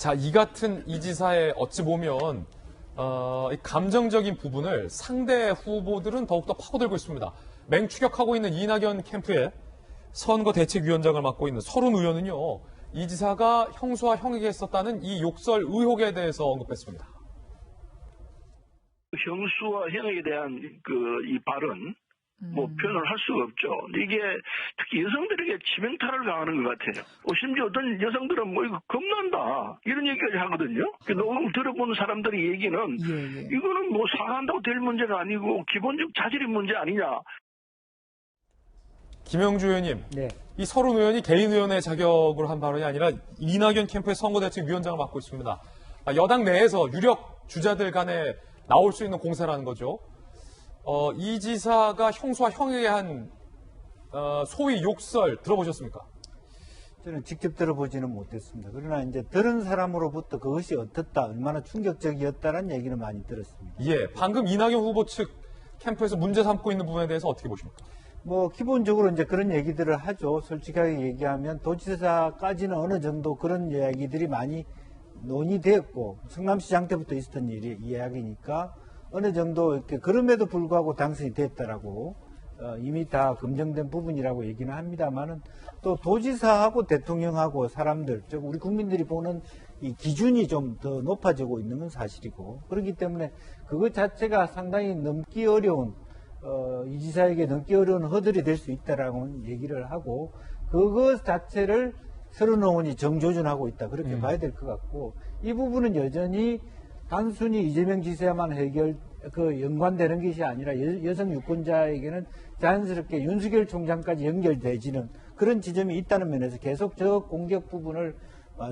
자, 이 같은 이 지사의 어찌 보면 이 감정적인 부분을 상대 후보들은 더욱더 파고들고 있습니다. 맹추격하고 있는 이낙연 캠프의 선거대책위원장을 맡고 있는 서른 의원은요, 이 지사가 형수와 형에게 했었다는 이 욕설 의혹에 대해서 언급했습니다. 형수와 형에 대한 이 발언, 표현을 할 수가 없죠. 이게 특히 여성들에게 치명타를 가하는 것 같아요. 심지어 어떤 여성들은 이거 겁난다 이런 얘기까지 하거든요. 그 녹음 들어본 사람들의 얘기는 이거는 사과한다고 될 문제가 아니고 기본적 자질의 문제 아니냐. 김영주 의원님, 네. 이 서른 의원이 개인 의원의 자격으로 한 발언이 아니라 이낙연 캠프의 선거대책위원장을 맡고 있습니다. 여당 내에서 유력 주자들 간에 나올 수 있는 공세라는 거죠. 이 지사가 형수와 형에게 한 소위 욕설 들어보셨습니까? 저는 직접 들어보지는 못했습니다. 그러나 이제 들은 사람으로부터 그것이 어떻다, 얼마나 충격적이었다는 얘기는 많이 들었습니다. 예, 방금 이낙연 후보 측 캠프에서 문제 삼고 있는 부분에 대해서 어떻게 보십니까? 기본적으로 이제 그런 얘기들을 하죠. 솔직하게 얘기하면 도지사까지는 어느 정도 그런 이야기들이 많이 논의되었고, 성남시장 때부터 있었던 이야기니까 어느 정도 이렇게 그럼에도 불구하고 당선이 됐다라고 이미 다 검증된 부분이라고 얘기는 합니다만은, 또 도지사하고 대통령하고 사람들, 즉 우리 국민들이 보는 이 기준이 좀 더 높아지고 있는 건 사실이고, 그렇기 때문에 그것 자체가 상당히 넘기 어려운 이 지사에게 넘기 어려운 허들이 될 수 있다라고 얘기를 하고, 그것 자체를 서른 의원이 정조준하고 있다, 그렇게 봐야 될 것 같고, 이 부분은 여전히 단순히 이재명 지사만 연관되는 것이 아니라 여성 유권자에게는 자연스럽게 윤석열 총장까지 연결되지는 그런 지점이 있다는 면에서 계속 저 공격 부분을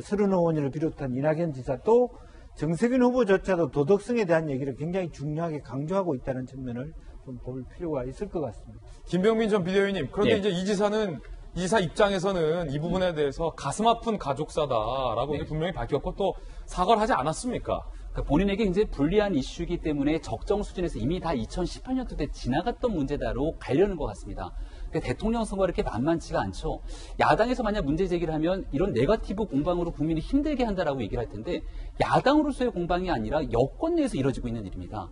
서른 의원을 비롯한 이낙연 지사, 또 정세균 후보조차도 도덕성에 대한 얘기를 굉장히 중요하게 강조하고 있다는 측면을 좀 볼 필요가 있을 것 같습니다. 김병민 전 비대위원님, 그런데 이제 이 지사 입장에서는 이 부분에 대해서 가슴 아픈 가족사다라고 분명히 밝혔고 또 사과를 하지 않았습니까? 그러니까 본인에게 굉장히 불리한 이슈이기 때문에 적정 수준에서 이미 다 2018년도 때 지나갔던 문제다로 가려는 것 같습니다. 그러니까 대통령 선거가 이렇게 만만치가 않죠. 야당에서 만약 문제 제기를 하면 이런 네거티브 공방으로 국민이 힘들게 한다라고 얘기를 할 텐데, 야당으로서의 공방이 아니라 여권 내에서 이루어지고 있는 일입니다.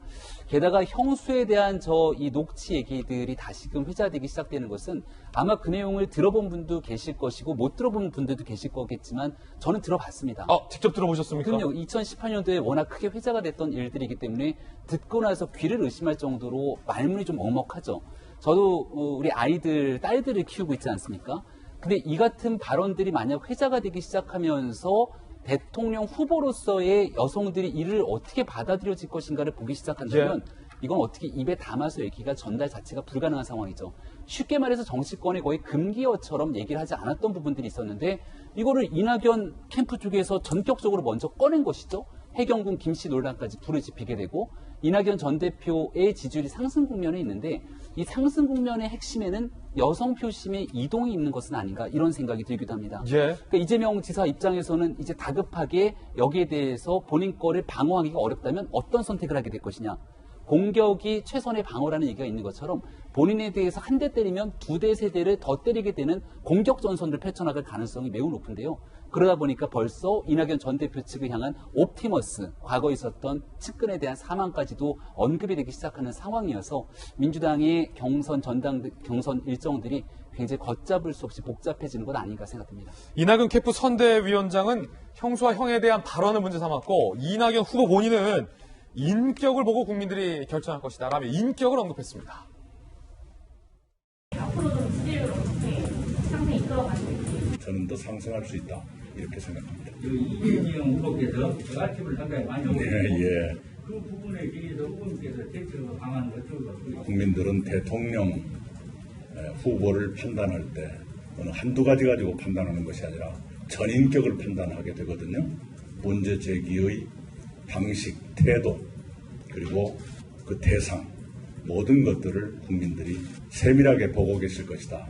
게다가 형수에 대한 이 녹취 얘기들이 다시금 회자되기 시작되는 것은 아마 그 내용을 들어본 분도 계실 것이고 못 들어본 분들도 계실 거겠지만 저는 들어봤습니다. 직접 들어보셨습니까? 그럼요. 2018년도에 워낙 크게 회자가 됐던 일들이기 때문에 듣고 나서 귀를 의심할 정도로 말문이 좀 먹먹하죠. 저도 우리 아이들, 딸들을 키우고 있지 않습니까? 근데 이 같은 발언들이 만약 회자가 되기 시작하면서 대통령 후보로서의 여성들이 이를 어떻게 받아들여질 것인가를 보기 시작한다면 이건 어떻게 입에 담아서 얘기가 전달 자체가 불가능한 상황이죠. 쉽게 말해서 정치권의 거의 금기어처럼 얘기를 하지 않았던 부분들이 있었는데, 이거를 이낙연 캠프 쪽에서 전격적으로 먼저 꺼낸 것이죠. 해경군 김씨 논란까지 불을 지피게 되고, 이낙연 전 대표의 지지율이 상승 국면에 있는데, 이 상승 국면의 핵심에는 여성 표심의 이동이 있는 것은 아닌가, 이런 생각이 들기도 합니다. 그러니까 이재명 지사 입장에서는 이제 다급하게 여기에 대해서 본인 거를 방어하기가 어렵다면 어떤 선택을 하게 될 것이냐. 공격이 최선의 방어라는 얘기가 있는 것처럼 본인에 대해서 한 대 때리면 두 대, 세 대를 더 때리게 되는 공격 전선을 펼쳐나갈 가능성이 매우 높은데요. 그러다 보니까 벌써 이낙연 전 대표 측을 향한 옵티머스, 과거에 있었던 측근에 대한 사망까지도 언급이 되기 시작하는 상황이어서 민주당의 경선 일정들이 굉장히 걷잡을 수 없이 복잡해지는 것 아닌가 생각됩니다. 이낙연 캠프 선대위원장은 형수와 형에 대한 발언을 문제 삼았고, 이낙연 후보 본인은 인격을 보고 국민들이 결정할 것이다 라며 인격을 언급했습니다. 저는 더 상승할 수 있다, 이렇게 생각합니다. 이재명 후보께서 아침을 상당히 많이 오셨고, 그 부분에 대해서 후보님께서 대처 방안을 어쩌고 국민들은 대통령 후보를 판단할 때 한두 가지 가지고 판단하는 것이 아니라 전인격을 판단하게 되거든요. 문제 제기의 방식, 태도, 그리고 그 대상, 모든 것들을 국민들이 세밀하게 보고 계실 것이다.